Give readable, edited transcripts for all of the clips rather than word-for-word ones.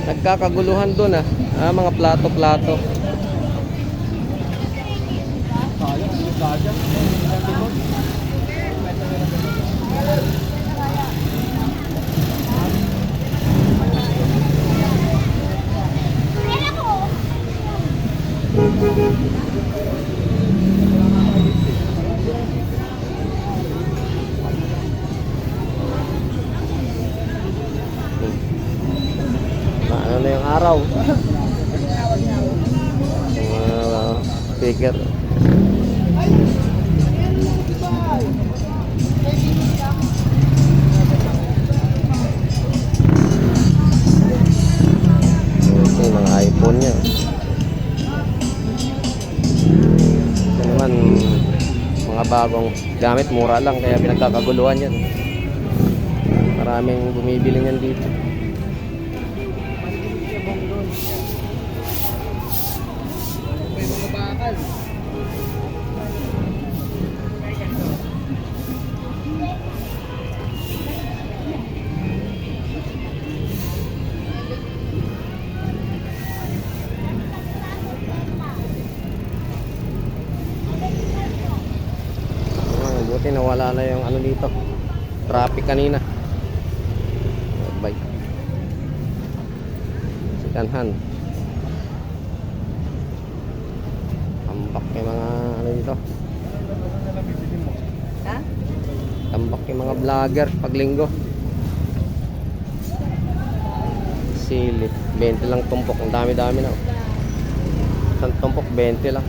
Nagkakaguluhan doon mga plato-plato. Ano na yung araw? Speaker. Okay, mga iPhone niya. Ito naman, mga bagong gamit, mura lang, kaya pinagkakaguluhan yan. Maraming bumibili niyan dito. Buti nawala na yung ano dito, traffic kanina. Bike second hand, tambak yung mga ano dito, tambak yung mga vlogger pag linggo. Silip 20 lang tumpok, ang dami-dami na. Isang tumpok 20 lang.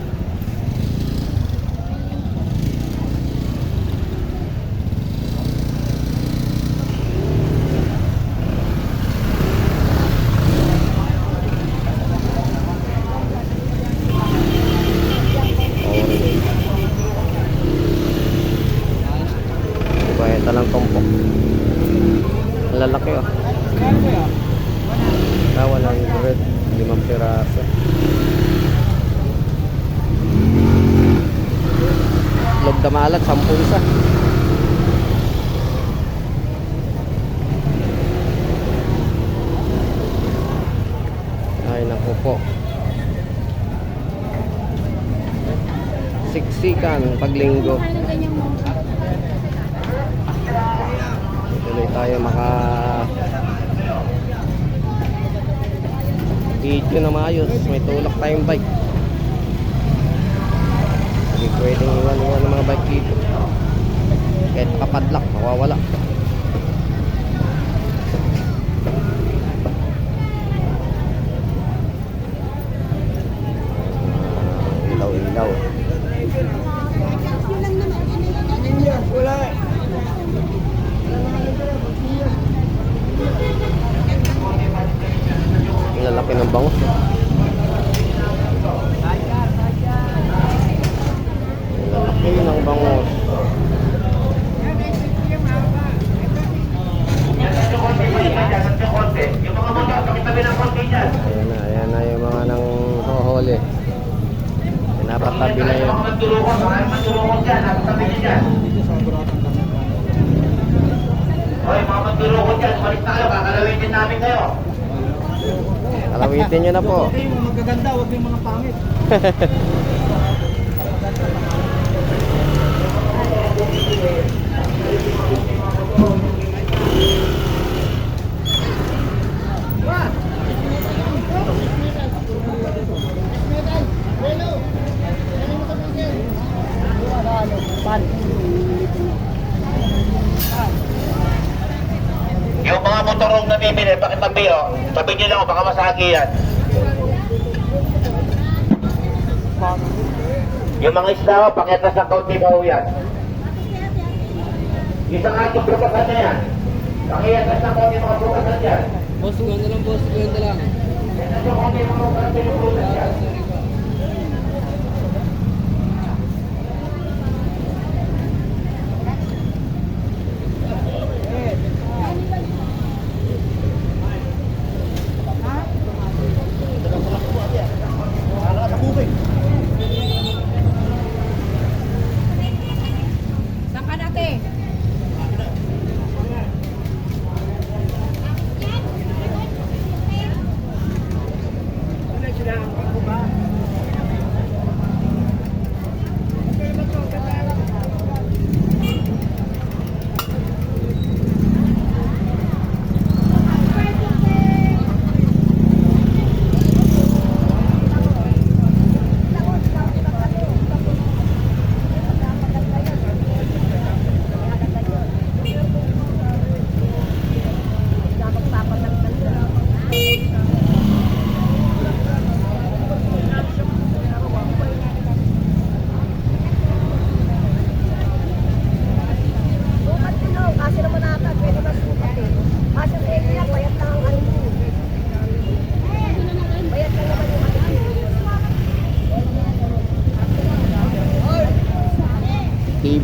Ito lang tumpok. Ang lalaki walang bread, 5 piraso. Log damalat 10 isa. Ay naku po, siksikan pag linggo. Tuloy tayo maka video na maayos. May tulak tayong bike, hindi pwedeng iwan-iwan ng mga bike dito. Kahit nakapadlock, mawawala. Ilaw-ilaw. Lalaki ng bangus. Lalaki ng bangus. Ayan na yung mga nang hoholi. Pinapatabi na yun. Hoy, mga magdurukot dyan, balik na kayo, kakalawitin namin kayo. Kalawitin nyo na po. Huwag yung magaganda, huwag yung mga pangit. Yung mga motorong namimili, pakitabi o. Tabi nyo lang o, baka masagi yan. Yung mga isda o, pakita sa kaunti mo yan. Isang atong bukasan na yan. Pakita sa kaunti mga bukasan yan. Boss, ganda lang boss, ganda lang. Pakita sa kaunti mga bukasan yan. Saan ka natin?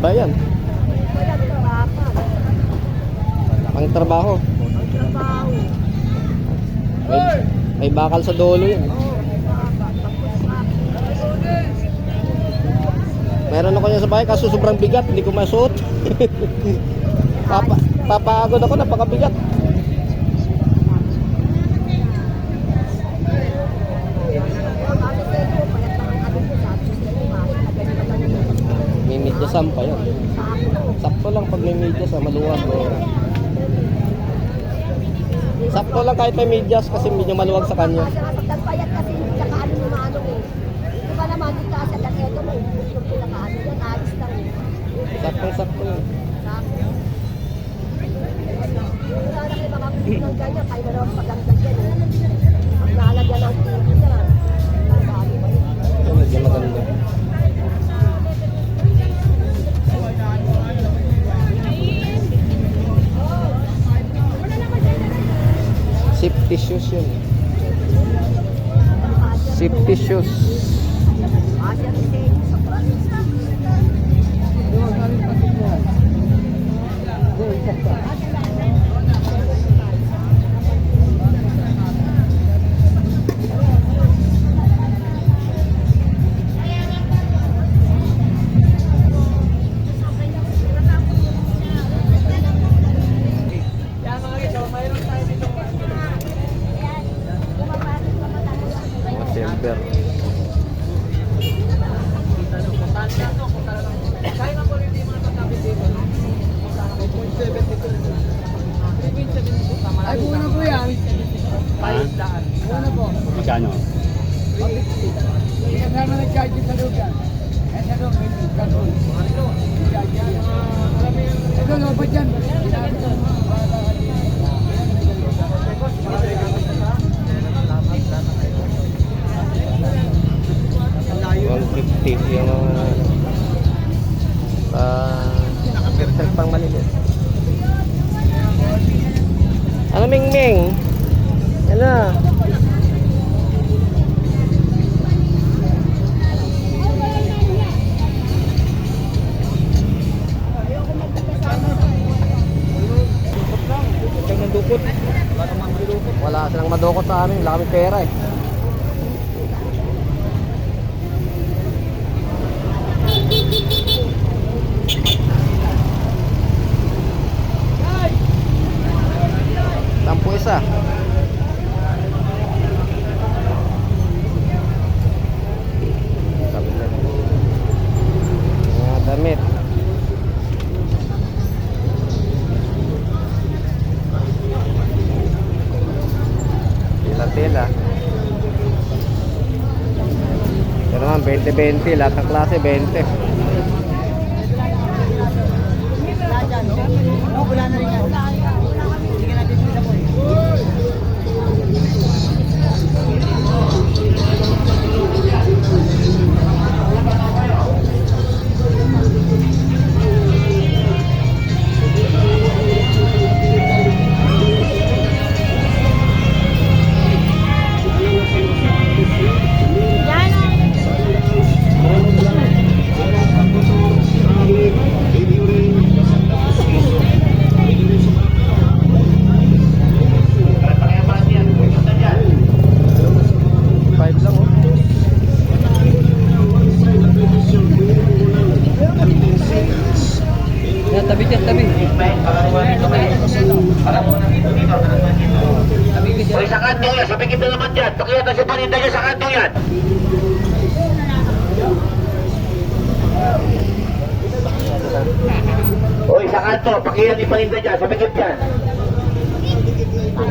ba yan? Kaya trabaho. Ang trabaho. Trabaho. May bakal sa dulo yun. Meron ako niya sa bahay kaso sobrang bigat, hindi ko masuot. Papagod ako, napakabigat. May medyasam pa yun. Sakto lang pag may medyas, maluwag. Sakto lang kahit may medyas kasi medyo maluwag sa kanya. Payat kasi hindi nakaano yung maano eh. Ito ba naman dito sa eto mo, yung pinakaano yan, alis lang eh. Sakto yun. Wala na kayo makakulit ng ganyan, kaya na naman pagandang yan eh. Ang nalagyan ng TV niya. Ito medyo maganda. Safety shoes yun. Safety shoes. Asya rin sa province. Silver. Ay, muna po yan. 500. Muna po. Magkano? Hindi kasama nag-charge sa lugar. Eh, sa lugar, may karton. Ito, lobot yan. $150 yung perfect pang malilit. Ano Ming? Ano? Wala silang madukot sa amin, wala kaming pera eh. Tampo isa. Mga damit. Tela. Pero naman 20-20, lahat ng klase 20. Wala na rin yan. Sige natin sila po eh. Tabi dyan, tabi. Hoy, sa kanto yan, sabi kita naman dyan. Pakiyatan si paninda niya sa kanto yan. Hoy, sa kanto, pakiyatan ni paninda dyan, sabi kita dyan.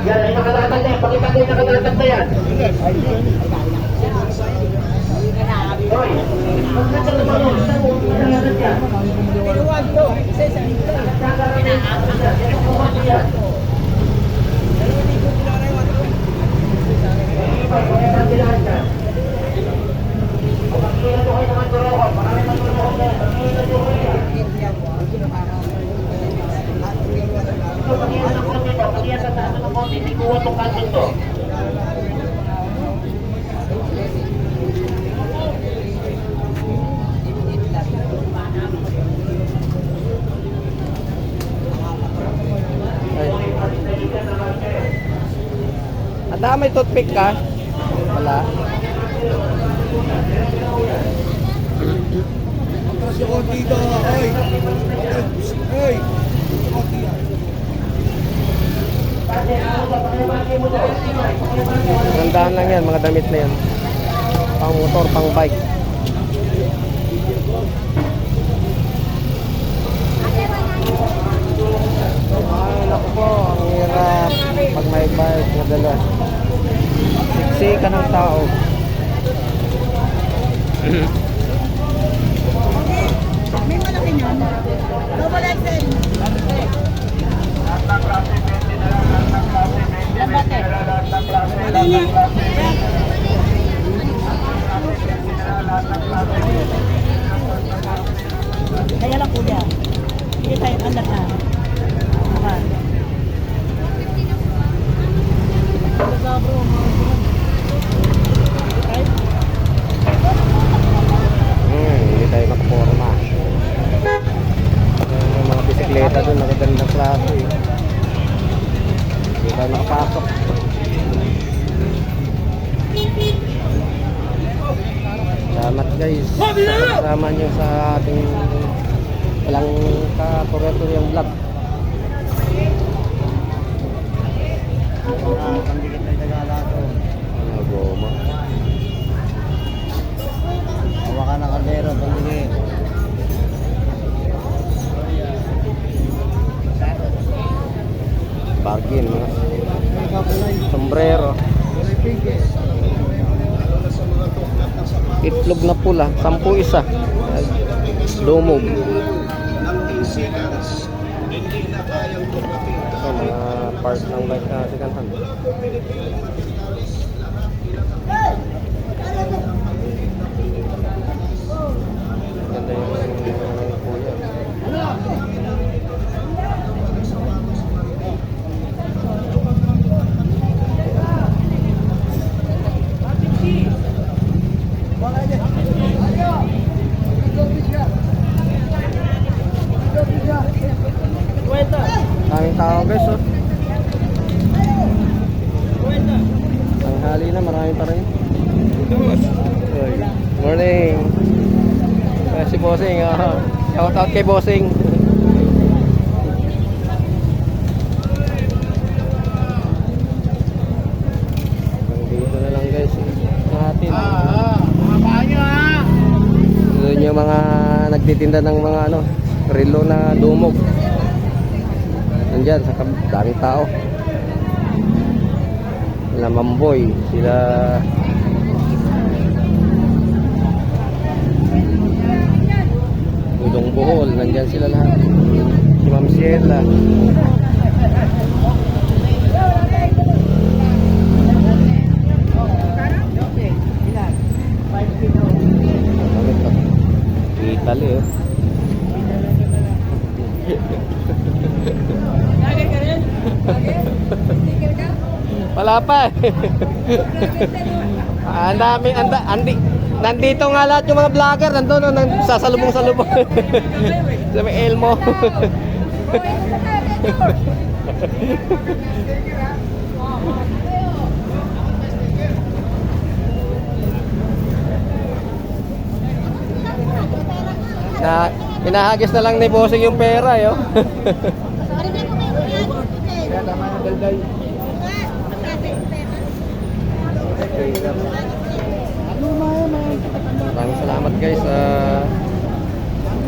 Yan, ay nakatatag na yan, pakita ko yung nakatatag na yan. Hoy, magkakita naman yun, saan mo nakatatag yan? Tinuwag to. Isa-isa. Hindi ko itong kanto to. may toothpick ka? Wala. Kasi ko dito, oy. Oy. Gandahan lang yan, mga damit na yan. Pang motor, pang bike. Ay, naku po, ang hirap pag may bike na dala. Siksika ng tao. May malaki niyan. Double XL. Lambate. Ano niya? Kaya lang kuya. Hindi tayo anak na. Akan. Hindi tayo makaporma. Yung mga bisikleta doon, magagandang klase. Hindi tayo makapasok. Salamat guys. Kasama nyo sa ating walang katurento yung vlog. Pandikit na tagala to. Ano goma? Hawakan ng kaldero, pandikit. Bagin, mga sombrero. Itlog na pula, 10 isa. Lumog. Ito, mga part ng bike na sikantan. Ganda yung kuya. Daming tao guys, oh. Tanghali na, marami pa rin. Oy, morning. Si Bossing, shout out kay Bossing. Dito na lang guys, natin. Doon yung mga nagtitinda ng mga ano, relo na dumog. Nandyan, sa daming tao. Sila Mamboy, sila Udong Bohol, nandyan sila lahat. Si Ma'am Sheila. Ano ito? Italy, oh. Wala pa. Ang dami, nandito nga lahat yung mga vlogger, nandun, sasalubong-salubong. Sa may Elmo. Na hinahagis na lang ni Bossing yung pera, yo. Kaya tama na dalday. Maraming salamat guys sa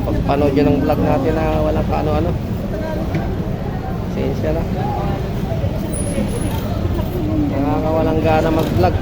pagpanood nyo ng vlog natin na walang kaano-ano. Pasensya na. Nakakawalang gana mag-vlog.